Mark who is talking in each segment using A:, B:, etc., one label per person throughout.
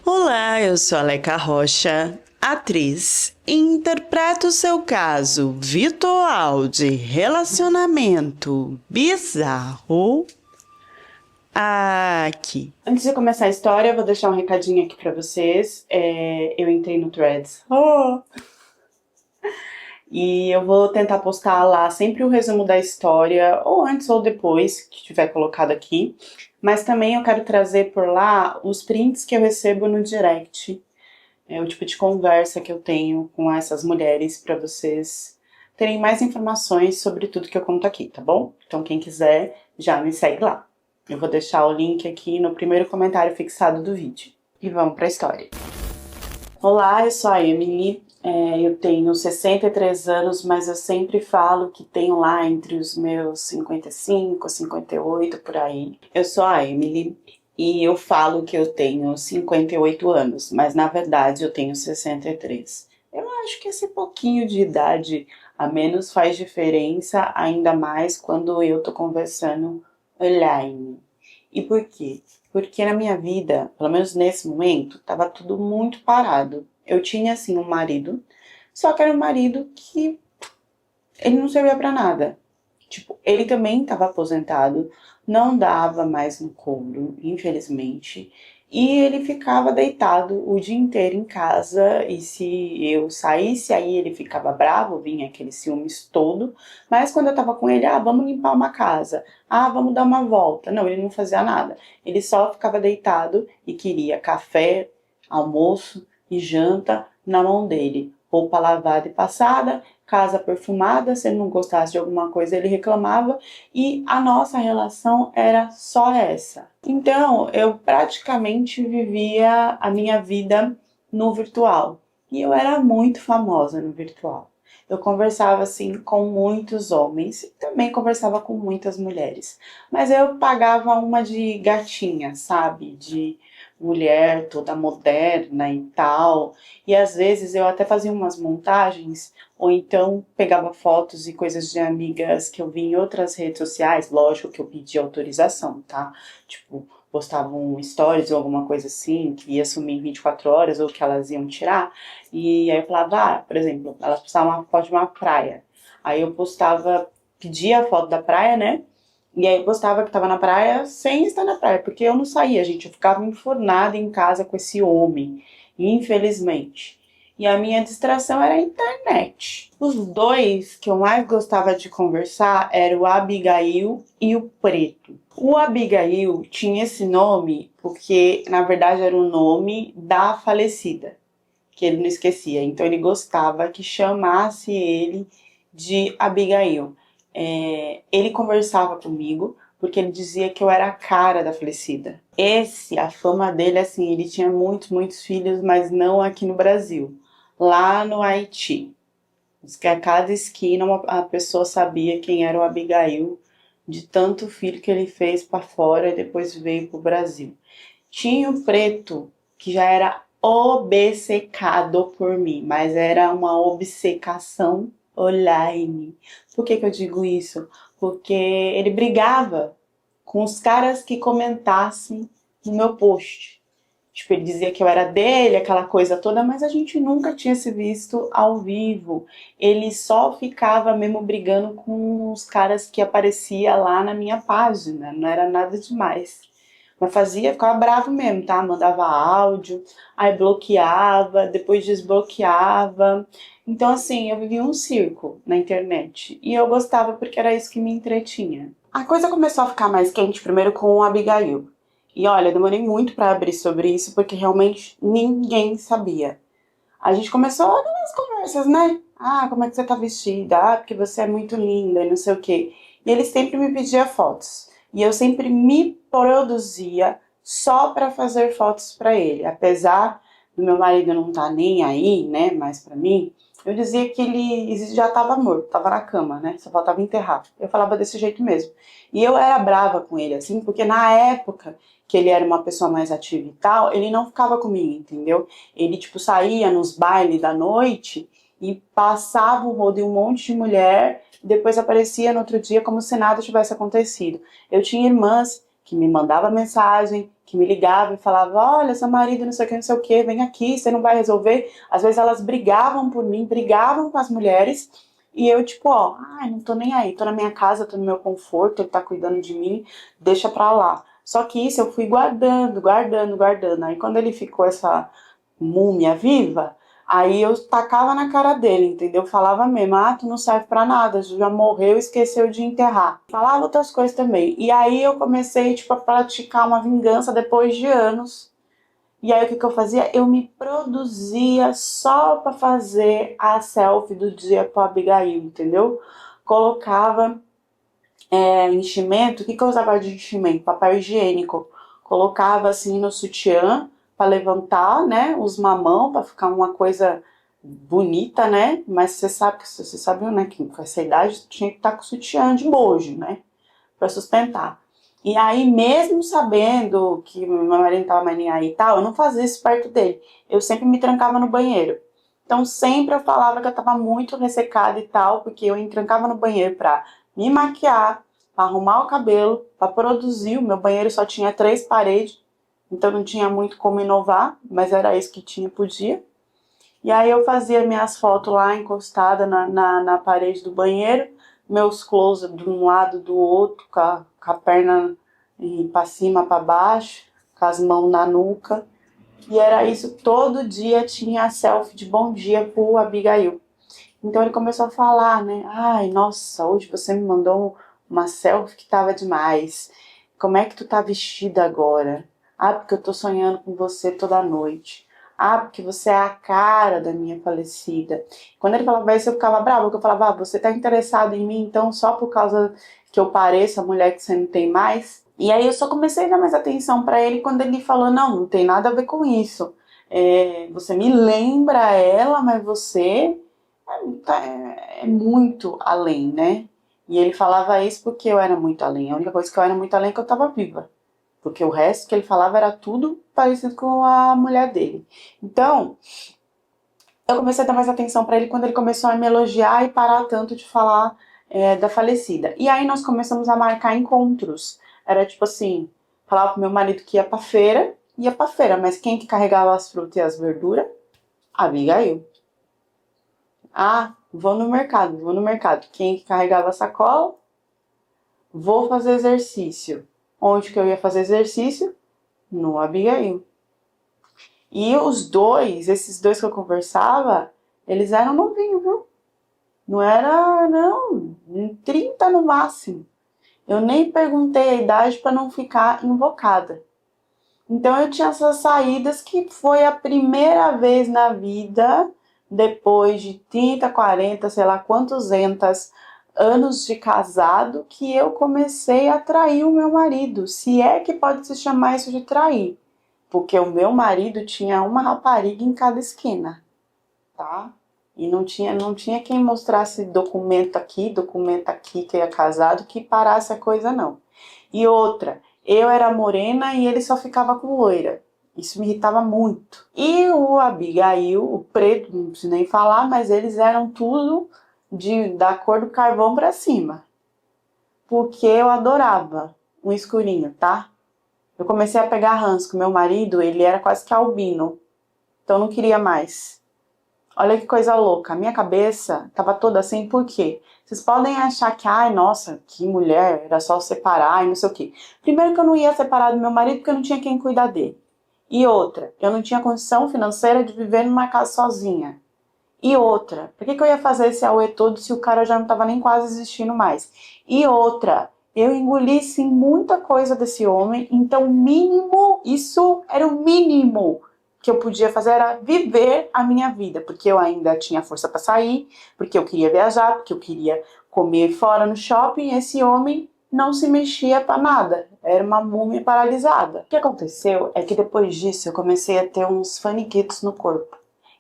A: Olá, eu sou a Leca Rocha, atriz, e interpreto o seu caso virtual de relacionamento bizarro aqui. Antes de começar a história, eu vou deixar um recadinho aqui pra vocês. Eu entrei no Threads. E eu vou tentar postar lá sempre o resumo da história, ou antes ou depois, que tiver colocado aqui. Mas também eu quero trazer por lá os prints que eu recebo no direct. É o tipo de conversa que eu tenho com essas mulheres para vocês terem mais informações sobre tudo que eu conto aqui, tá bom? Então quem quiser já me segue lá. Eu vou deixar o link aqui no primeiro comentário fixado do vídeo. E vamos para a história. Olá, eu sou a Emily. Eu tenho 63 anos, mas eu sempre falo que tenho lá entre os meus 55, 58, por aí. Eu sou a Emily e eu falo que eu tenho 58 anos, mas na verdade eu tenho 63. Eu acho que esse pouquinho de idade a menos faz diferença, ainda mais quando eu tô conversando online. E por quê? Porque na minha vida, pelo menos nesse momento, tava tudo muito parado. Eu tinha, assim, um marido, só que era um marido que ele não servia pra nada. Tipo, ele também estava aposentado, não dava mais no couro, infelizmente, e ele ficava deitado o dia inteiro em casa, e se eu saísse, aí ele ficava bravo, vinha aquele ciúmes todo, mas quando eu tava com ele, vamos limpar uma casa, vamos dar uma volta. Não, ele não fazia nada, ele só ficava deitado e queria café, almoço e janta na mão dele, roupa lavada e passada, casa perfumada. Se ele não gostasse de alguma coisa, ele reclamava, e a nossa relação era só essa. Então, eu praticamente vivia a minha vida no virtual, e eu era muito famosa no virtual. Eu conversava assim com muitos homens e também conversava com muitas mulheres, mas eu pagava uma de gatinha, sabe? De mulher toda moderna e tal, e às vezes eu até fazia umas montagens, ou então pegava fotos e coisas de amigas que eu vi em outras redes sociais. Lógico que eu pedi autorização, tá? Tipo, postavam stories ou alguma coisa assim, que ia sumir em 24 horas ou que elas iam tirar, e aí eu falava, por exemplo, elas postavam uma foto de uma praia, aí eu postava, pedia a foto da praia, né? E aí eu postava que tava na praia sem estar na praia, porque eu não saía, gente. Eu ficava enfurnada em casa com esse homem, infelizmente. E a minha distração era a internet. Os dois que eu mais gostava de conversar eram o Abigail e o Preto. O Abigail tinha esse nome porque, na verdade, era o nome da falecida, que ele não esquecia. Então ele gostava que chamasse ele de Abigail. Ele conversava comigo porque ele dizia que eu era a cara da falecida. A fama dele, assim, ele tinha muitos filhos, mas não aqui no Brasil, lá no Haiti. Diz que a cada esquina a pessoa sabia quem era o Abigail, de tanto filho que ele fez para fora e depois veio pro Brasil. Tinha o Preto, que já era obcecado por mim, mas era uma obcecação online. Por que eu digo isso? Porque ele brigava com os caras que comentassem no meu post. Tipo, ele dizia que eu era dele, aquela coisa toda, mas a gente nunca tinha se visto ao vivo. Ele só ficava mesmo brigando com os caras que aparecia lá na minha página, não era nada demais. Mas ficava bravo mesmo, tá? Mandava áudio, aí bloqueava, depois desbloqueava. Então, assim, eu vivia um circo na internet. E eu gostava porque era isso que me entretinha. A coisa começou a ficar mais quente primeiro com o Abigail. E olha, eu demorei muito pra abrir sobre isso porque realmente ninguém sabia. A gente começou aquelas conversas, né? Como é que você tá vestida? Porque você é muito linda e não sei o quê. E ele sempre me pedia fotos. E eu sempre me produzia só pra fazer fotos pra ele. Apesar do meu marido não estar nem aí, né? Mas pra mim, eu dizia que ele já tava morto, tava na cama, né? Só faltava enterrar. Eu falava desse jeito mesmo. E eu era brava com ele, assim, porque na época que ele era uma pessoa mais ativa e tal, ele não ficava comigo, entendeu? Ele, tipo, saía nos bailes da noite e passava o rodo de um monte de mulher, e depois aparecia no outro dia como se nada tivesse acontecido. Eu tinha irmãs que me mandavam mensagem, que me ligava e falava, olha, seu marido não sei o que, não sei o que, vem aqui, você não vai resolver. Às vezes elas brigavam por mim, brigavam com as mulheres, e eu tipo, ó, ai, não tô nem aí, tô na minha casa, tô no meu conforto, ele tá cuidando de mim, deixa pra lá. Só que isso eu fui guardando, guardando, guardando. Aí quando ele ficou essa múmia viva, aí eu tacava na cara dele, entendeu? Falava mesmo, ah, tu não serve pra nada, já morreu, esqueceu de enterrar. Falava outras coisas também. E aí eu comecei, tipo, a praticar uma vingança depois de anos. E aí o que que eu fazia? Eu me produzia só pra fazer a selfie do dia pro Abigail, entendeu? Colocava enchimento. O que que eu usava de enchimento? Papel higiênico. Colocava assim no sutiã para levantar, né, os mamão, para ficar uma coisa bonita, né? Mas você sabe, né, que com essa idade tinha que estar com sutiã de bojo, né, para sustentar. E aí, mesmo sabendo que meu marido não tava mais nem aí e tal, eu não fazia isso perto dele. Eu sempre me trancava no banheiro. Então, sempre eu falava que eu tava muito ressecada e tal, porque eu me trancava no banheiro pra me maquiar, pra arrumar o cabelo, pra produzir. O meu banheiro só tinha 3 paredes, então não tinha muito como inovar, mas era isso que tinha, podia. E aí eu fazia minhas fotos lá encostada na parede do banheiro, meus close de um lado do outro, com a perna para cima, para baixo, com as mãos na nuca. E era isso, todo dia tinha a selfie de bom dia pro Abigail. Então ele começou a falar, né? Ai, nossa, hoje você me mandou uma selfie que tava demais. Como é que tu tá vestida agora? Ah, porque eu tô sonhando com você toda noite. Ah, porque você é a cara da minha falecida. Quando ele falava isso, eu ficava brava, porque eu falava, ah, você tá interessado em mim, então só por causa que eu pareço a mulher que você não tem mais? E aí eu só comecei a dar mais atenção pra ele quando ele falou, não, não tem nada a ver com isso. Você me lembra ela, mas você é muito além, né? E ele falava isso porque eu era muito além. A única coisa que eu era muito além é que eu tava viva. Porque o resto que ele falava era tudo parecido com a mulher dele. Então, eu comecei a dar mais atenção pra ele quando ele começou a me elogiar e parar tanto de falar da falecida. E aí nós começamos a marcar encontros. Era tipo assim, falava pro meu marido que ia pra feira, mas quem que carregava as frutas e as verduras? A Abigail. Ah, vou no mercado, vou no mercado. Quem que carregava a sacola? Vou fazer exercício. Onde que eu ia fazer exercício? No Abigail. E os dois, esses dois que eu conversava, eles eram novinhos, viu? Não era, não, 30 no máximo. Eu nem perguntei a idade para não ficar invocada. Então eu tinha essas saídas que foi a primeira vez na vida, depois de 30, 40, sei lá quantos anos de casado, que eu comecei a trair o meu marido. Se é que pode se chamar isso de trair. Porque o meu marido tinha uma rapariga em cada esquina, tá? E não tinha quem mostrasse documento aqui que é casado, que parasse a coisa, não. E outra, eu era morena e ele só ficava com loira. Isso me irritava muito. E o Abigail, o preto, não preciso nem falar, mas eles eram tudo da cor do carvão pra cima. Porque eu adorava um escurinho, tá? Eu comecei a pegar ranço com meu marido, ele era quase que albino. Então eu não queria mais. Olha que coisa louca, a minha cabeça tava toda assim, por quê? Vocês podem achar que, ai, nossa, que mulher, era só separar e não sei o quê. Primeiro que eu não ia separar do meu marido porque eu não tinha quem cuidar dele. E outra, eu não tinha condição financeira de viver numa casa sozinha. E outra, por que eu ia fazer esse auê todo se o cara já não tava nem quase existindo mais? E outra, eu engoli sim muita coisa desse homem, então o mínimo, isso era o mínimo que eu podia fazer, era viver a minha vida, porque eu ainda tinha força para sair, porque eu queria viajar, porque eu queria comer fora no shopping, e esse homem não se mexia para nada, era uma múmia paralisada. O que aconteceu é que depois disso eu comecei a ter uns faniquitos no corpo.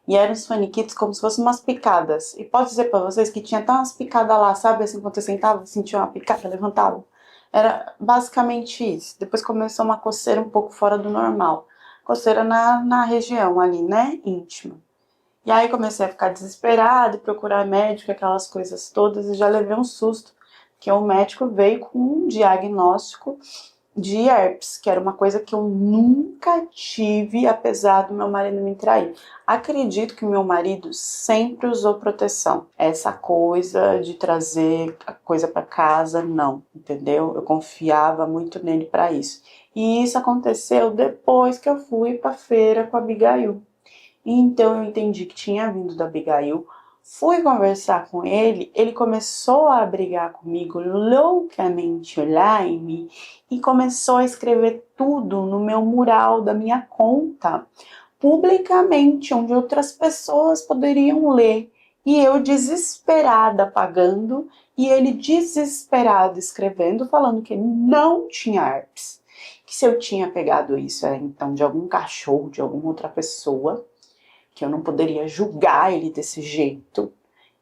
A: E eram os faniquitos como se fossem umas picadas. E posso dizer pra vocês que tinha até umas picadas lá, sabe? Assim, quando você sentava, sentia uma picada, levantava. Era basicamente isso. Depois começou uma coceira um pouco fora do normal. Coceira na região ali, né? Íntima. E aí comecei a ficar desesperada e procurar médico, aquelas coisas todas. E já levei um susto, que o médico veio com um diagnóstico de herpes, que era uma coisa que eu nunca tive, apesar do meu marido me trair. Acredito que meu marido sempre usou proteção. Essa coisa de trazer a coisa para casa, não, entendeu? Eu confiava muito nele para isso. E isso aconteceu depois que eu fui para feira com a Abigail. Então eu entendi que tinha vindo da Abigail. Fui conversar com ele, ele começou a brigar comigo loucamente online e começou a escrever tudo no meu mural da minha conta, publicamente, onde outras pessoas poderiam ler. E eu desesperada pagando e ele desesperado escrevendo, falando que ele não tinha herpes. Que se eu tinha pegado isso era então de algum cachorro, de alguma outra pessoa, que eu não poderia julgar ele desse jeito.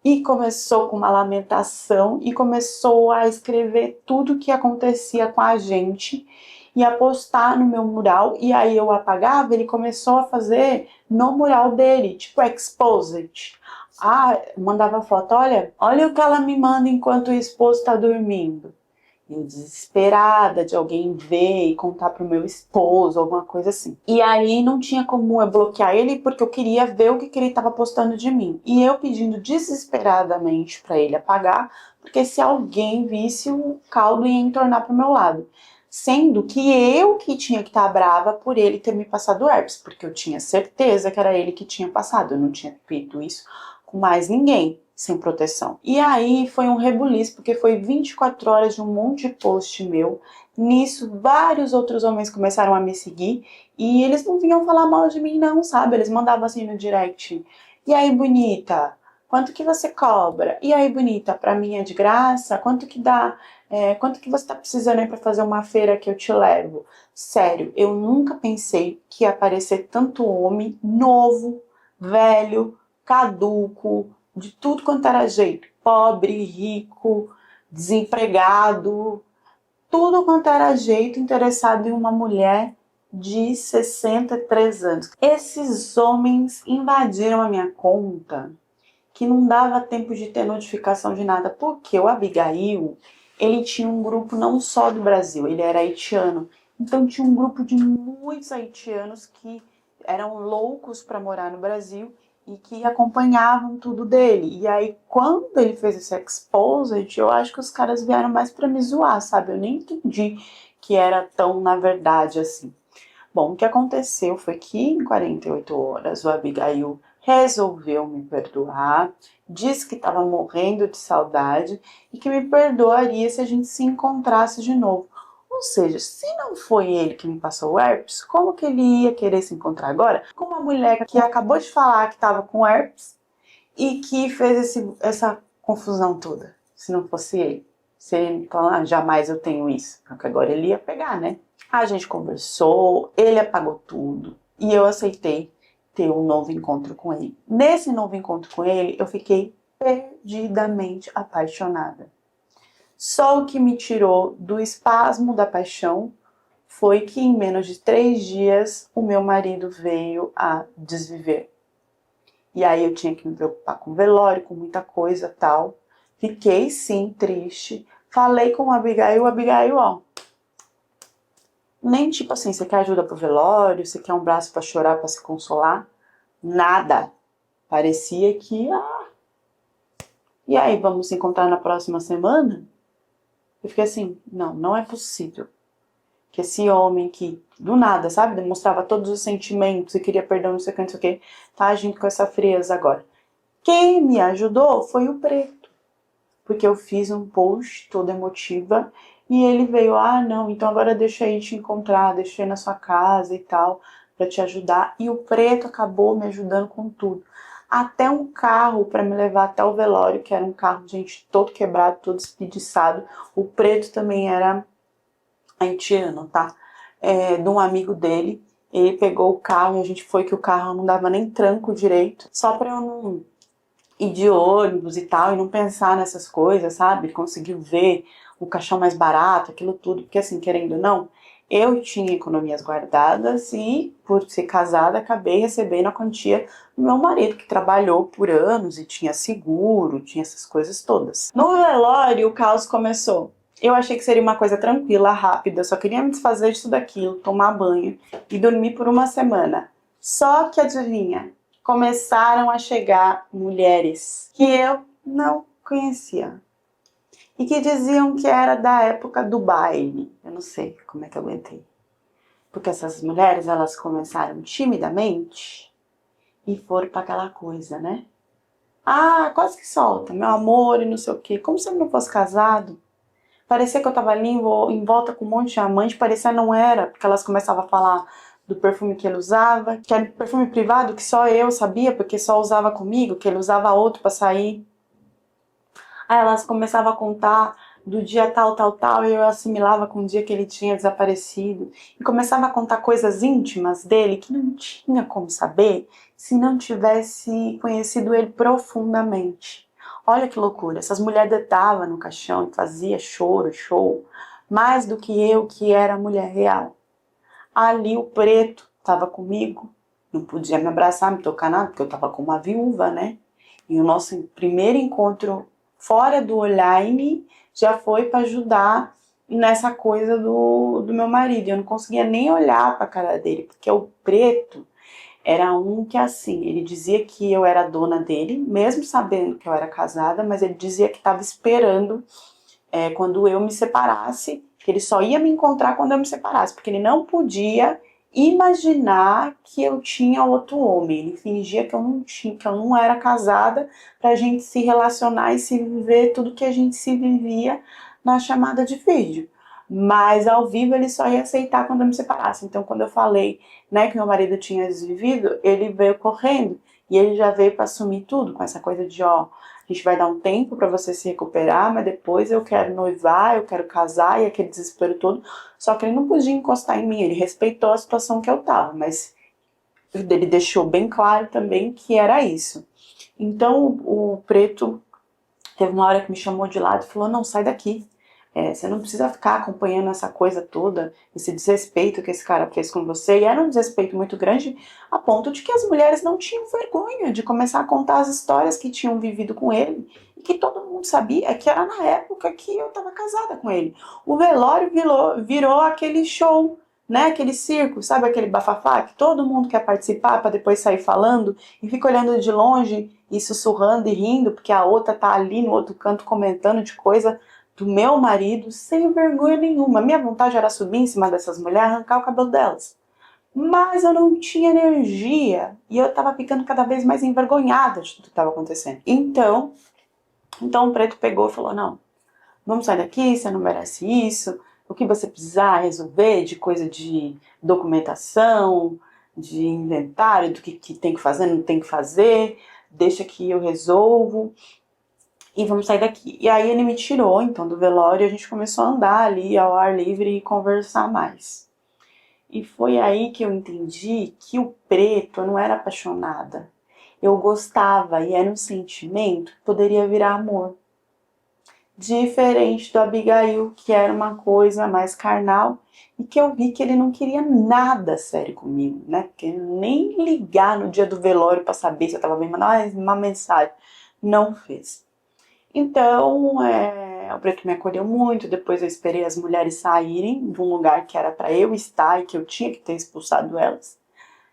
A: E começou com uma lamentação e começou a escrever tudo o que acontecia com a gente e a postar no meu mural. E aí eu apagava, ele começou a fazer no mural dele, tipo exposed. Ah, mandava foto, olha o que ela me manda enquanto o esposo está dormindo. Eu desesperada de alguém ver e contar pro meu esposo, alguma coisa assim. E aí não tinha como eu bloquear ele porque eu queria ver o que ele estava postando de mim. E eu pedindo desesperadamente para ele apagar, porque se alguém visse o caldo ia entornar pro meu lado. Sendo que eu que tinha que estar brava por ele ter me passado herpes, porque eu tinha certeza que era ele que tinha passado. Eu não tinha feito isso com mais ninguém sem proteção. E aí foi um rebuliço, porque foi 24 horas de um monte de post meu. Nisso, vários outros homens começaram a me seguir e eles não vinham falar mal de mim não, sabe? Eles mandavam assim no direct. E aí, bonita? Quanto que você cobra? E aí, bonita? Pra mim é de graça? Quanto que dá? Quanto que você tá precisando aí pra fazer uma feira que eu te levo? Sério, eu nunca pensei que ia aparecer tanto homem novo, velho, caduco, de tudo quanto era jeito, pobre, rico, desempregado, tudo quanto era jeito interessado em uma mulher de 63 anos. Esses homens invadiram a minha conta, que não dava tempo de ter notificação de nada, porque o Abigail, ele tinha um grupo não só do Brasil, ele era haitiano, então tinha um grupo de muitos haitianos que eram loucos para morar no Brasil e que acompanhavam tudo dele. E aí, quando ele fez esse exposed, eu acho que os caras vieram mais pra me zoar, sabe? Eu nem entendi que era tão na verdade assim. Bom, o que aconteceu foi que em 48 horas o Abigail resolveu me perdoar, disse que estava morrendo de saudade e que me perdoaria se a gente se encontrasse de novo. Ou seja, se não foi ele que me passou o herpes, como que ele ia querer se encontrar agora com uma mulher que acabou de falar que estava com herpes e que fez essa confusão toda? Se não fosse ele. Se ele falar, jamais eu tenho isso. Porque agora ele ia pegar, né? A gente conversou, ele apagou tudo e eu aceitei ter um novo encontro com ele. Nesse novo encontro com ele, eu fiquei perdidamente apaixonada. Só o que me tirou do espasmo da paixão foi que em menos de 3 dias o meu marido veio a desviver. E aí eu tinha que me preocupar com velório, com muita coisa tal. Fiquei sim triste. Falei com o Abigail, ó. Nem tipo assim, você quer ajuda pro velório, você quer um braço pra chorar, pra se consolar? Nada. Parecia que, e aí, vamos se encontrar na próxima semana? Eu fiquei assim, não é possível que esse homem que, do nada, sabe, demonstrava todos os sentimentos e queria perdão, não sei o que, não sei o que, tá agindo com essa frieza agora. Quem me ajudou foi o Preto, porque eu fiz um post toda emotiva e ele veio, não, então agora deixa eu ir te encontrar, deixa eu ir na sua casa e tal, pra te ajudar. E o Preto acabou me ajudando com tudo. Até um carro para me levar até o velório, que era um carro, gente, todo quebrado, todo espediçado. O Preto também era haitiano, tá? De um amigo dele. Ele pegou o carro e a gente foi que o carro não dava nem tranco direito. Só pra eu não ir de ônibus e tal, e não pensar nessas coisas, sabe? Conseguiu ver o caixão mais barato, aquilo tudo. Porque assim, querendo ou não, eu tinha economias guardadas e, por ser casada, acabei recebendo a quantia do meu marido, que trabalhou por anos e tinha seguro, tinha essas coisas todas. No velório, o caos começou. Eu achei que seria uma coisa tranquila, rápida, eu só queria me desfazer disso daquilo, tomar banho e dormir por uma semana. Só que adivinha, começaram a chegar mulheres que eu não conhecia e que diziam que era da época do baile. Eu não sei como é que eu aguentei. Porque essas mulheres, elas começaram timidamente e foram para aquela coisa, né? Ah, quase que solta, meu amor e não sei o quê. Como se eu não fosse casado. Parecia que eu tava ali em volta com um monte de amante, parecia não era, porque elas começavam a falar do perfume que ele usava, que era um perfume privado que só eu sabia, porque só usava comigo, que ele usava outro pra sair. Aí elas começavam a contar do dia tal, tal, tal, e eu assimilava com o dia que ele tinha desaparecido. E começava a contar coisas íntimas dele que não tinha como saber se não tivesse conhecido ele profundamente. Olha que loucura, essas mulheres deitavam no caixão e fazia choro, show, mais do que eu, que era mulher real. Ali o preto estava comigo, não podia me abraçar, me tocar nada, porque eu estava com uma viúva, né? E o nosso primeiro encontro fora do online já foi para ajudar nessa coisa do meu marido. Eu não conseguia nem olhar para a cara dele, porque o preto era um que assim, ele dizia que eu era dona dele, mesmo sabendo que eu era casada, mas ele dizia que estava esperando quando eu me separasse, que ele só ia me encontrar quando eu me separasse, porque ele não podia imaginar que eu tinha outro homem. Ele fingia que eu não tinha, que eu não era casada, pra gente se relacionar e se viver tudo que a gente se vivia na chamada de vídeo. Mas ao vivo ele só ia aceitar quando eu me separasse. Então quando eu falei, né, que meu marido tinha desvivido, ele veio correndo e ele já veio para assumir tudo com essa coisa de, ó, a gente vai dar um tempo para você se recuperar, mas depois eu quero noivar, eu quero casar e aquele desespero todo. Só que ele não podia encostar em mim, ele respeitou a situação que eu tava, mas ele deixou bem claro também que era isso. Então o preto teve uma hora que me chamou de lado e falou: não, sai daqui. Você não precisa ficar acompanhando essa coisa toda, esse desrespeito que esse cara fez com você. E era um desrespeito muito grande a ponto de que as mulheres não tinham vergonha de começar a contar as histórias que tinham vivido com ele. E que todo mundo sabia que era na época que eu estava casada com ele. O velório virou aquele show, né? Aquele circo, sabe aquele bafafá que todo mundo quer participar para depois sair falando e fica olhando de longe e sussurrando e rindo porque a outra tá ali no outro canto comentando de coisa do meu marido sem vergonha nenhuma. Minha vontade era subir em cima dessas mulheres, arrancar o cabelo delas. Mas eu não tinha energia e eu tava ficando cada vez mais envergonhada de tudo que estava acontecendo. Então o preto pegou e falou: não, vamos sair daqui, você não merece isso. O que você precisar resolver de coisa de documentação, de inventário, do que tem que fazer, não tem que fazer, deixa que eu resolvo. E vamos sair daqui. E aí ele me tirou, então, do velório e a gente começou a andar ali ao ar livre e conversar mais. E foi aí que eu entendi que o preto, eu não era apaixonada. Eu gostava e era um sentimento que poderia virar amor. Diferente do Abigail, que era uma coisa mais carnal e que eu vi que ele não queria nada sério comigo, né? Porque nem ligar no dia do velório para saber se eu tava bem, mandar uma mensagem. Não fez. Então, o preto me acolheu muito. Depois eu esperei as mulheres saírem de um lugar que era para eu estar e que eu tinha que ter expulsado elas.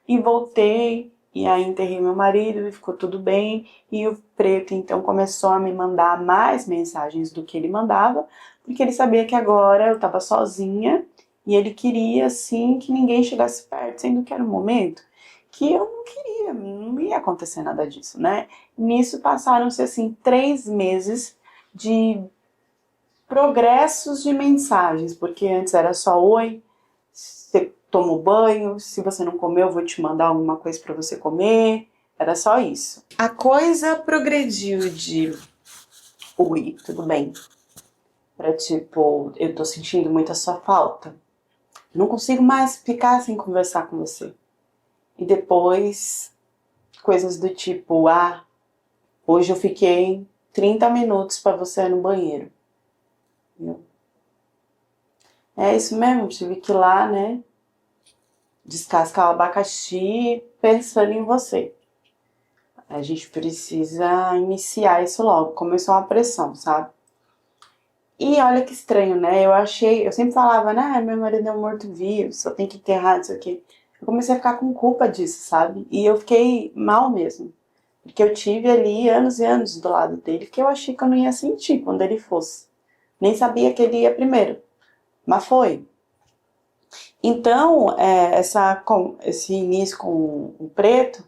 A: E voltei, e aí enterrei meu marido e ficou tudo bem. E o preto então começou a me mandar mais mensagens do que ele mandava, porque ele sabia que agora eu estava sozinha e ele queria, assim, que ninguém chegasse perto, sendo que era um momento que eu não queria, não ia acontecer nada disso, né? Nisso passaram-se, assim, 3 meses de progressos de mensagens, porque antes era só oi, você tomou banho, se você não comeu, eu vou te mandar alguma coisa para você comer, era só isso. A coisa progrediu de oi, tudo bem, para tipo, eu tô sentindo muito a sua falta, não consigo mais ficar sem conversar com você. E depois, coisas do tipo, hoje eu fiquei 30 minutos para você ir no banheiro. É isso mesmo, tive que ir lá, né, descascar o abacaxi pensando em você. A gente precisa iniciar isso logo. Começou uma pressão, sabe? E olha que estranho, né? Eu sempre falava, né, meu marido é um morto-vivo, só tem que enterrar, não sei o quê. Eu comecei a ficar com culpa disso, sabe? E eu fiquei mal mesmo. Porque eu tive ali anos e anos do lado dele que eu achei que eu não ia sentir quando ele fosse. Nem sabia que ele ia primeiro, mas foi. Então, esse início com o preto,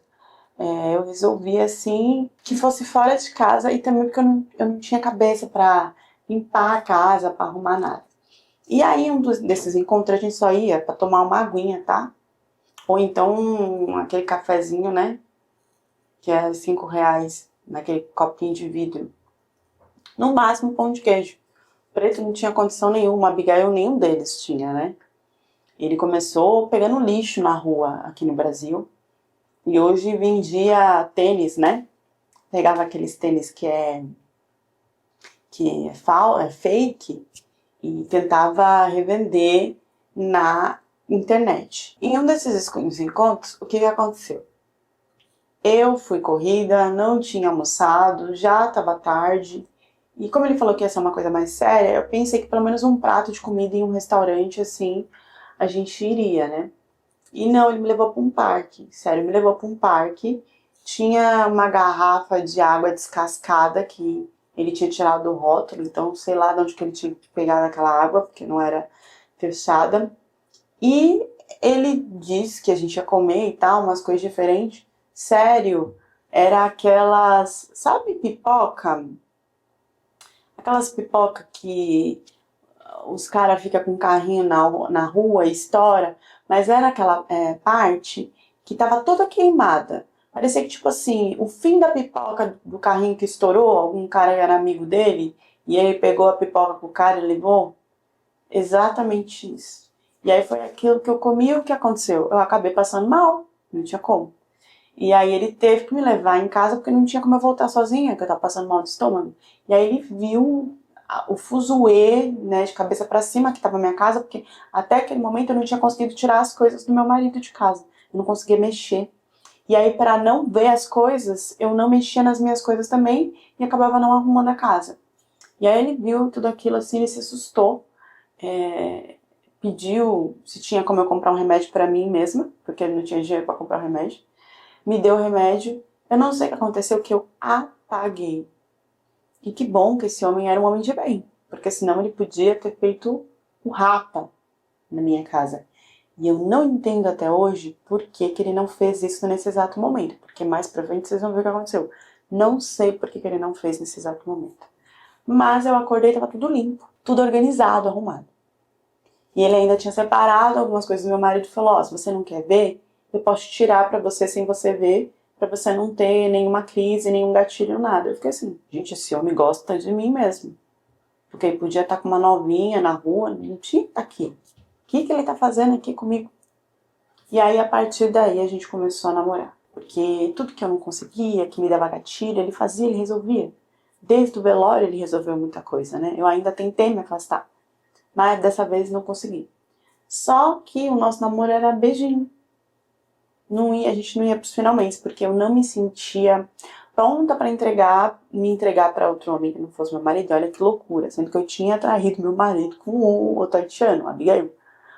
A: eu resolvi assim que fosse fora de casa e também porque eu não tinha cabeça para limpar a casa, para arrumar nada. E aí, desses encontros, a gente só ia para tomar uma aguinha, tá? Ou então aquele cafezinho, né? Que é R$ 5 naquele copinho de vidro. No máximo, pão de queijo. O preto não tinha condição nenhuma, Abigail nenhum deles tinha, né? Ele começou pegando lixo na rua aqui no Brasil. E hoje vendia tênis, né? Pegava aqueles tênis que é fake e tentava revender na internet. Em um desses encontros, o que aconteceu? Eu fui corrida, não tinha almoçado, já estava tarde. E como ele falou que ia ser uma coisa mais séria, eu pensei que pelo menos um prato de comida em um restaurante assim a gente iria, né? E não, ele me levou para um parque. Sério, me levou para um parque. Tinha uma garrafa de água descascada que ele tinha tirado do rótulo, então sei lá de onde que ele tinha pegado aquela água, porque não era fechada. E ele disse que a gente ia comer e tal, umas coisas diferentes. Sério, era aquelas, sabe, pipoca? Aquelas pipoca que os caras ficam com o carrinho na rua e estoura, mas era aquela parte que tava toda queimada. Parecia que, tipo assim, o fim da pipoca do carrinho que estourou, algum cara era amigo dele, e ele pegou a pipoca com o cara e levou. Exatamente isso. E aí foi aquilo que eu comi, o que aconteceu? Eu acabei passando mal, não tinha como. E aí ele teve que me levar em casa porque não tinha como eu voltar sozinha, que eu tava passando mal de estômago. E aí ele viu o fuzuê, né, de cabeça para cima que tava na minha casa, porque até aquele momento eu não tinha conseguido tirar as coisas do meu marido de casa. Eu não conseguia mexer. E aí, para não ver as coisas, eu não mexia nas minhas coisas também e acabava não arrumando a casa. E aí ele viu tudo aquilo assim, ele se assustou, é, pediu se tinha como eu comprar um remédio para mim mesma, porque ele não tinha dinheiro para comprar o remédio. Me deu o remédio. Eu não sei o que aconteceu, que eu apaguei. E que bom que esse homem era um homem de bem, porque senão ele podia ter feito um rapa na minha casa. E eu não entendo até hoje por que, que ele não fez isso nesse exato momento, porque mais pra frente vocês vão ver o que aconteceu. Não sei por que, que ele não fez nesse exato momento. Mas eu acordei e tava tudo limpo, tudo organizado, arrumado. E ele ainda tinha separado algumas coisas do meu marido e falou: ó, se você não quer ver, eu posso tirar pra você sem você ver, pra você não ter nenhuma crise, nenhum gatilho, nada. Eu fiquei assim, gente, esse homem gosta de mim mesmo. Porque ele podia estar com uma novinha na rua, não tinha que estar aqui. O que ele tá fazendo aqui comigo? E aí, a partir daí, a gente começou a namorar. Porque tudo que eu não conseguia, que me dava gatilho, ele fazia, ele resolvia. Desde o velório ele resolveu muita coisa, né? Eu ainda tentei me afastar, mas dessa vez não consegui. Só que o nosso namoro era beijinho. Não ia, a gente não ia pros finalmente, porque eu não me sentia pronta pra me entregar pra outro homem que não fosse meu marido. Olha que loucura, sendo que eu tinha traído meu marido com o outro haitiano, Abigail.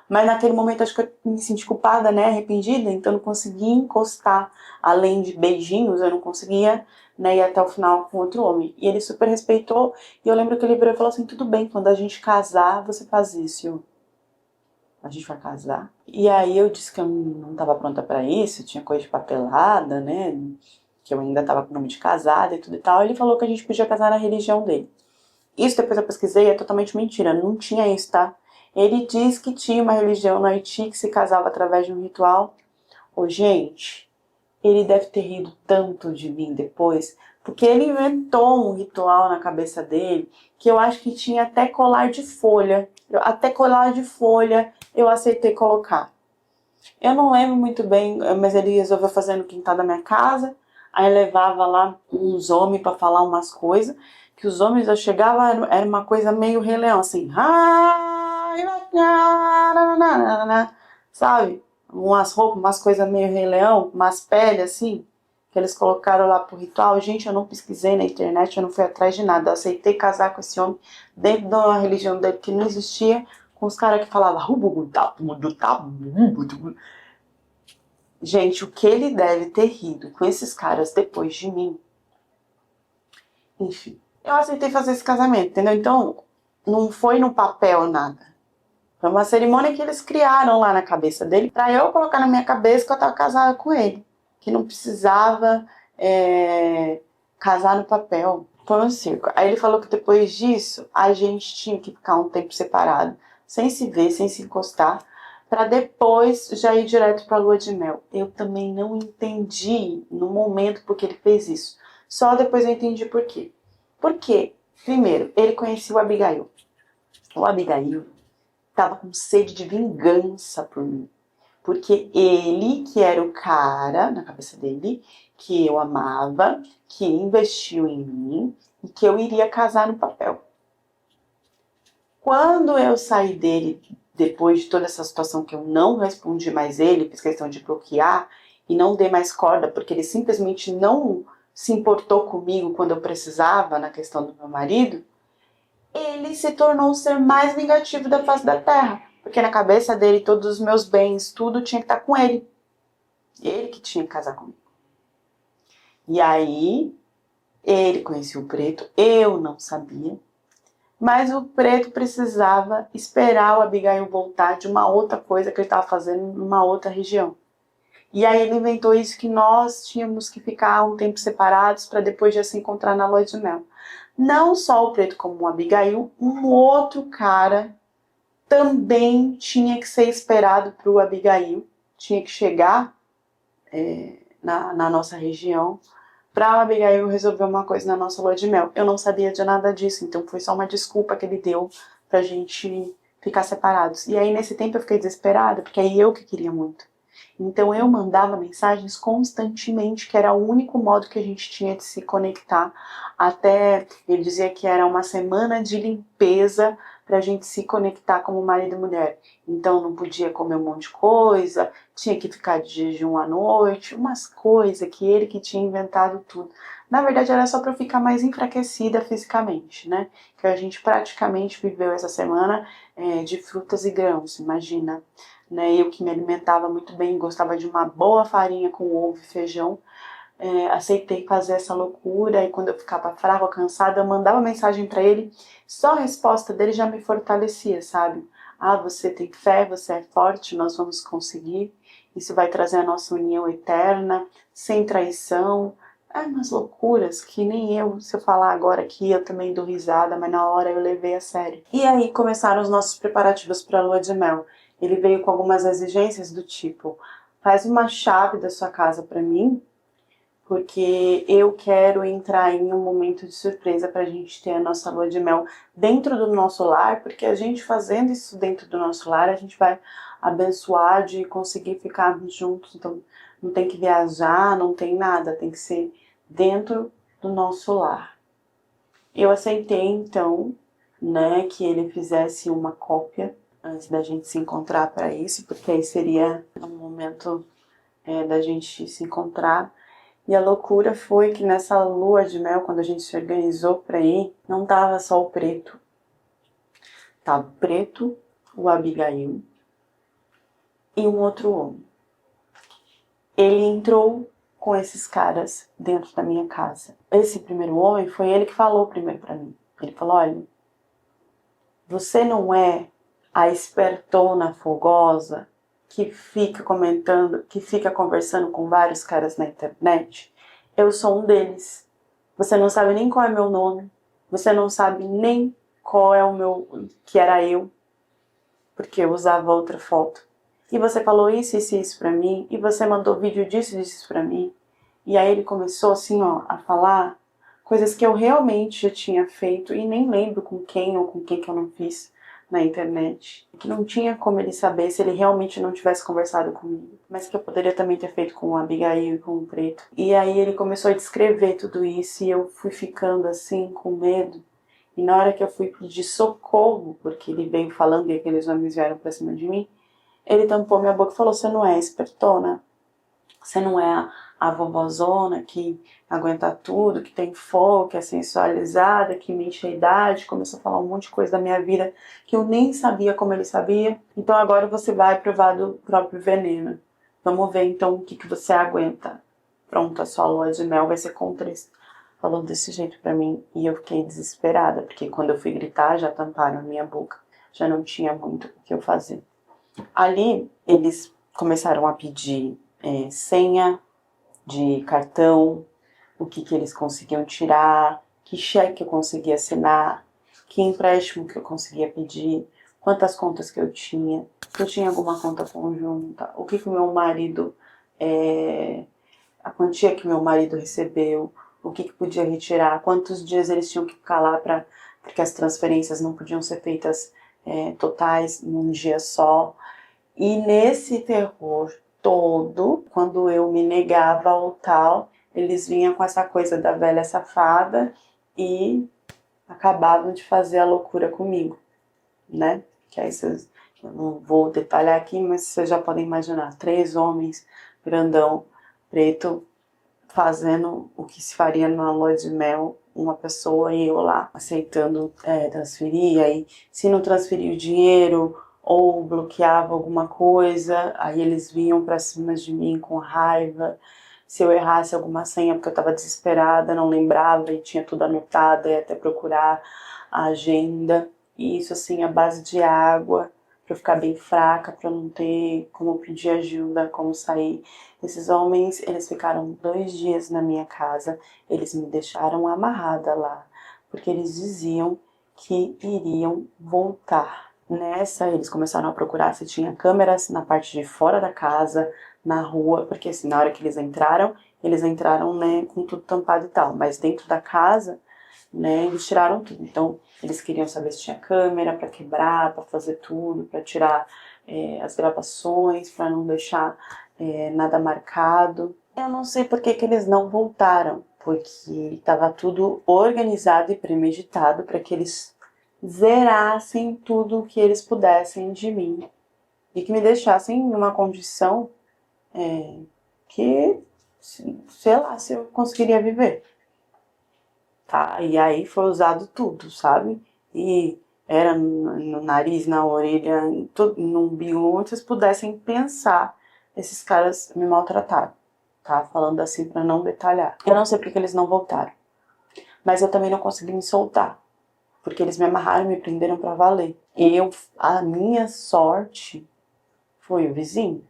A: Mas naquele momento acho que eu me senti culpada, né, arrependida, então eu não conseguia encostar. Além de beijinhos, eu não conseguia, né, ir até o final com outro homem. E ele super respeitou, e eu lembro que ele virou e falou assim: tudo bem, quando a gente casar, você faz isso. A gente vai casar. E aí eu disse que eu não estava pronta para isso, tinha coisa de papelada, né, que eu ainda estava com o nome de casada e tudo e tal. Ele falou que a gente podia casar na religião dele. Isso depois eu pesquisei, é totalmente mentira, não tinha isso, tá? Ele diz que tinha uma religião no Haiti que se casava através de um ritual. Ô, gente, ele deve ter rido tanto de mim depois, porque ele inventou um ritual na cabeça dele que eu acho que tinha até colar de folha. Até colar de folha eu aceitei colocar. Eu não lembro muito bem, mas ele resolveu fazer no quintal da minha casa. Aí levava lá uns homens para falar umas coisas, que os homens já chegavam, era uma coisa meio Rei Leão, assim. Sabe? Umas roupas, umas coisas meio Rei Leão, umas peles assim, que eles colocaram lá pro ritual. Gente, eu não pesquisei na internet, eu não fui atrás de nada. Eu aceitei casar com esse homem dentro de uma religião dele que não existia, com os caras que falavam. Gente, o que ele deve ter rido com esses caras depois de mim. Enfim, eu aceitei fazer esse casamento, entendeu? Então, não foi no papel nada. Foi uma cerimônia que eles criaram lá na cabeça dele pra eu colocar na minha cabeça que eu tava casada com ele. Que não precisava casar no papel. Foi um circo. Aí ele falou que depois disso a gente tinha que ficar um tempo separado, sem se ver, sem se encostar, pra depois já ir direto pra lua de mel. Eu também não entendi no momento porque ele fez isso. Só depois eu entendi por quê. Por quê? Primeiro, ele conhecia o Abigail. O Abigail tava com sede de vingança por mim. Porque ele, que era o cara, na cabeça dele, que eu amava, que investiu em mim e que eu iria casar no papel. Quando eu saí dele, depois de toda essa situação que eu não respondi mais ele, fiz questão de bloquear e não dei mais corda, porque ele simplesmente não se importou comigo quando eu precisava na questão do meu marido, ele se tornou o ser mais vingativo da face da terra. Porque na cabeça dele, todos os meus bens, tudo tinha que estar com ele. Ele que tinha que casar comigo. E aí, ele conhecia o preto, eu não sabia. Mas o preto precisava esperar o Abigail voltar de uma outra coisa que ele estava fazendo numa outra região. E aí ele inventou isso que nós tínhamos que ficar um tempo separados para depois já se encontrar na lua de mel. Não só o preto como o Abigail, um outro cara também tinha que ser esperado para o Abigail, tinha que chegar na nossa região para o Abigail resolver uma coisa na nossa lua de mel. Eu não sabia de nada disso, então foi só uma desculpa que ele deu pra gente ficar separados. E aí nesse tempo eu fiquei desesperada, porque aí eu que queria muito. Então eu mandava mensagens constantemente, que era o único modo que a gente tinha de se conectar. Até ele dizia que era uma semana de limpeza pra gente se conectar como marido e mulher. Então não podia comer um monte de coisa, tinha que ficar de jejum à noite, umas coisas que ele que tinha inventado tudo. Na verdade era só pra eu ficar mais enfraquecida fisicamente, né? Que a gente praticamente viveu essa semana de frutas e grãos, imagina. Né, eu que me alimentava muito bem, gostava de uma boa farinha com ovo e feijão, aceitei fazer essa loucura e quando eu ficava fraca, cansada, eu mandava mensagem para ele, só a resposta dele já me fortalecia, sabe? Ah, você tem fé, você é forte, nós vamos conseguir, isso vai trazer a nossa união eterna, sem traição, umas loucuras que nem eu, se eu falar agora aqui, eu também dou risada, mas na hora eu levei a sério. E aí começaram os nossos preparativos para a lua de mel. Ele veio com algumas exigências do tipo, faz uma chave da sua casa para mim, porque eu quero entrar em um momento de surpresa para a gente ter a nossa lua de mel dentro do nosso lar, porque a gente fazendo isso dentro do nosso lar, a gente vai abençoar de conseguir ficarmos juntos, então não tem que viajar, não tem nada, tem que ser dentro do nosso lar. Eu aceitei então, né, que ele fizesse uma cópia antes da gente se encontrar para isso, porque aí seria um momento da gente se encontrar. E a loucura foi que nessa lua de mel, quando a gente se organizou para ir, não tava só o preto. Tava o preto, o Abigail e um outro homem. Ele entrou com esses caras dentro da minha casa. Esse primeiro homem foi ele que falou primeiro para mim. Ele falou, olha, você não é a espertona fogosa que fica comentando, que fica conversando com vários caras na internet? Eu sou um deles. Você não sabe nem qual é meu nome. Você não sabe nem qual é o meu, que era eu, porque eu usava outra foto. E você falou isso e isso pra mim, e você mandou vídeo disso e disso pra mim. E aí ele começou assim, ó, a falar coisas que eu realmente já tinha feito e nem lembro com quem ou com quem que eu não fiz na internet, que não tinha como ele saber se ele realmente não tivesse conversado comigo, mas que eu poderia também ter feito com o Abigail e com o Preto. E aí ele começou a descrever tudo isso e eu fui ficando assim, com medo. E na hora que eu fui pedir socorro, porque ele veio falando e aqueles homens vieram pra cima de mim, ele tampou minha boca e falou, você não é espertona? Você não é a vovózona que aguenta tudo, que tem foco, que é sensualizada, que mente a idade, começou a falar um monte de coisa da minha vida que eu nem sabia como ele sabia. Então agora você vai provar do próprio veneno. Vamos ver então o que você aguenta. Pronto, a sua lua de mel vai ser contra isso. Falou desse jeito pra mim e eu fiquei desesperada, porque quando eu fui gritar já tamparam a minha boca. Já não tinha muito o que eu fazer. Ali eles começaram a pedir senha de cartão, o que eles conseguiam tirar, que cheque eu conseguia assinar, que empréstimo que eu conseguia pedir, quantas contas que eu tinha, se eu tinha alguma conta conjunta, o que o meu marido, a quantia que meu marido recebeu, o que podia retirar, quantos dias eles tinham que ficar lá porque as transferências não podiam ser feitas totais num dia só. E nesse terror todo, quando eu me negava ao tal, eles vinham com essa coisa da velha safada e acabavam de fazer a loucura comigo, né? Que aí vocês, eu não vou detalhar aqui, mas vocês já podem imaginar, 3 homens, grandão, preto, fazendo o que se faria na lua de mel, uma pessoa e eu lá aceitando transferir, aí se não transferir o dinheiro ou bloqueava alguma coisa, aí eles vinham pra cima de mim com raiva, se eu errasse alguma senha porque eu tava desesperada, não lembrava e tinha tudo anotado, ia até procurar a agenda, e isso assim, a base de água, pra eu ficar bem fraca, pra eu não ter como pedir ajuda, como sair. Esses homens, eles ficaram 2 dias na minha casa, eles me deixaram amarrada lá, porque eles diziam que iriam voltar. Nessa, eles começaram a procurar se tinha câmeras na parte de fora da casa, na rua, porque assim, na hora que eles entraram, né, com tudo tampado e tal, mas dentro da casa, né, eles tiraram tudo. Então, eles queriam saber se tinha câmera para quebrar, para fazer tudo, para tirar as gravações, para não deixar nada marcado. Eu não sei por que eles não voltaram, porque estava tudo organizado e premeditado para que eles zerassem tudo o que eles pudessem de mim e que me deixassem em uma condição que, sei lá, se eu conseguiria viver. Tá? E aí foi usado tudo, sabe? E era no nariz, na orelha, no umbigo, onde vocês pudessem pensar, esses caras me maltrataram, tá? Falando assim pra não detalhar. Eu não sei porque eles não voltaram, mas eu também não consegui me soltar, porque eles me amarraram e me prenderam pra valer. A minha sorte foi o vizinho,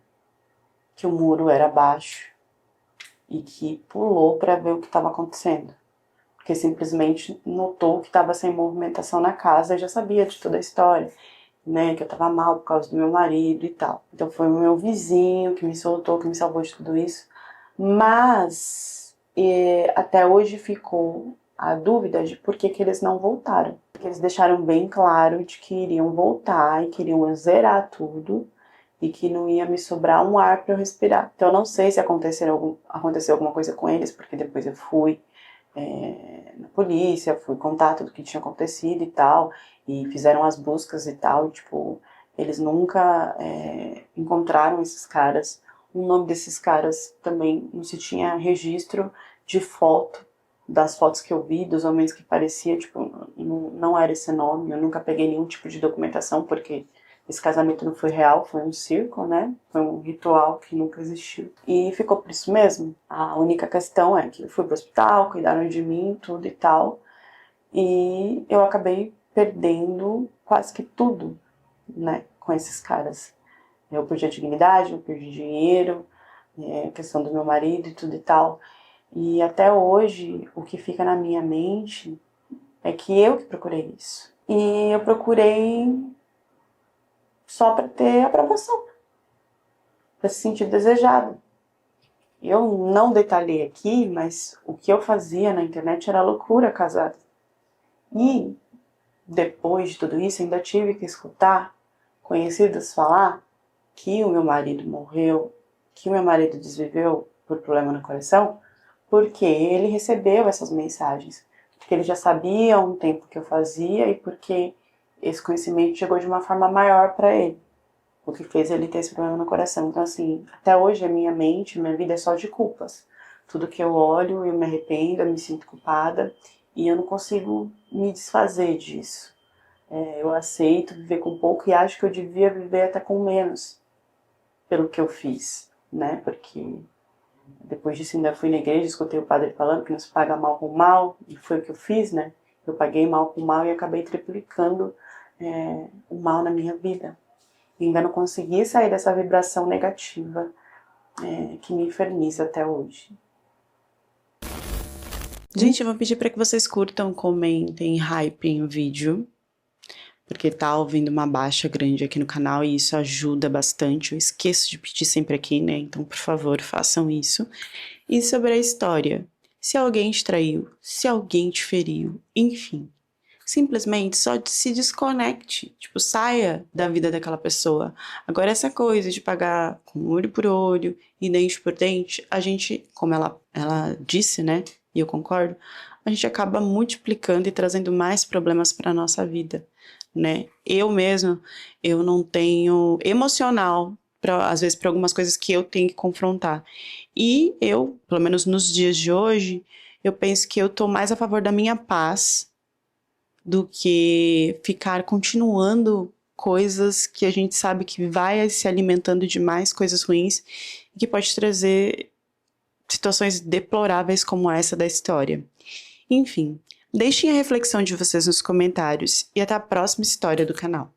A: que o muro era baixo e que pulou pra ver o que estava acontecendo. Porque simplesmente notou que estava sem movimentação na casa e já sabia de toda a história, né, que eu estava mal por causa do meu marido e tal. Então foi o meu vizinho que me soltou, que me salvou de tudo isso. Mas até hoje ficou a dúvida de por que eles não voltaram. Porque eles deixaram bem claro de que iriam voltar e queriam zerar tudo e que não ia me sobrar um ar para eu respirar. Então eu não sei se aconteceu alguma coisa com eles, porque depois eu fui na polícia, fui contar tudo que tinha acontecido e tal, e fizeram as buscas e tal, e, tipo, eles nunca encontraram esses caras. O nome desses caras também não se tinha registro de foto, das fotos que eu vi, dos homens que parecia, tipo, não era esse nome, eu nunca peguei nenhum tipo de documentação, porque esse casamento não foi real, foi um circo, né? Foi um ritual que nunca existiu. E ficou por isso mesmo. A única questão é que eu fui pro hospital, cuidaram de mim, tudo e tal. E eu acabei perdendo quase que tudo, né? Com esses caras. Eu perdi a dignidade, eu perdi dinheiro, a questão do meu marido e tudo e tal. E até hoje, o que fica na minha mente é que eu que procurei isso. E eu procurei só para ter aprovação, para se sentir desejado. Eu não detalhei aqui, mas o que eu fazia na internet era loucura casada. E depois de tudo isso, ainda tive que escutar conhecidos falar que o meu marido morreu, que o meu marido desviveu por problema no coração, porque ele recebeu essas mensagens. Porque ele já sabia há um tempo que eu fazia e porque esse conhecimento chegou de uma forma maior para ele. O que fez ele ter esse problema no coração. Então, assim, até hoje a minha mente, minha vida é só de culpas. Tudo que eu olho, eu me arrependo, eu me sinto culpada e eu não consigo me desfazer disso. Eu aceito viver com pouco e acho que eu devia viver até com menos pelo que eu fiz, né? Porque depois disso ainda fui na igreja, escutei o padre falando que não se paga mal com mal, e foi o que eu fiz, né? Eu paguei mal com mal e acabei triplicando o mal na minha vida. E ainda não consegui sair dessa vibração negativa que me inferniza até hoje. Gente, eu vou pedir para que vocês curtam, comentem, hypem o vídeo, porque tá ouvindo uma baixa grande aqui no canal e isso ajuda bastante. Eu esqueço de pedir sempre aqui, né? Então, por favor, façam isso. E sobre a história, se alguém te traiu, se alguém te feriu, enfim, simplesmente só se desconecte, tipo, saia da vida daquela pessoa. Agora, essa coisa de pagar com olho por olho e dente por dente, a gente, como ela disse, né, e eu concordo, a gente acaba multiplicando e trazendo mais problemas para a nossa vida, né? Eu mesmo, eu não tenho emocional, às vezes, para algumas coisas que eu tenho que confrontar. E eu, pelo menos nos dias de hoje, eu penso que eu tô mais a favor da minha paz do que ficar continuando coisas que a gente sabe que vai se alimentando de mais coisas ruins e que pode trazer situações deploráveis como essa da história. Enfim, deixem a reflexão de vocês nos comentários e até a próxima história do canal.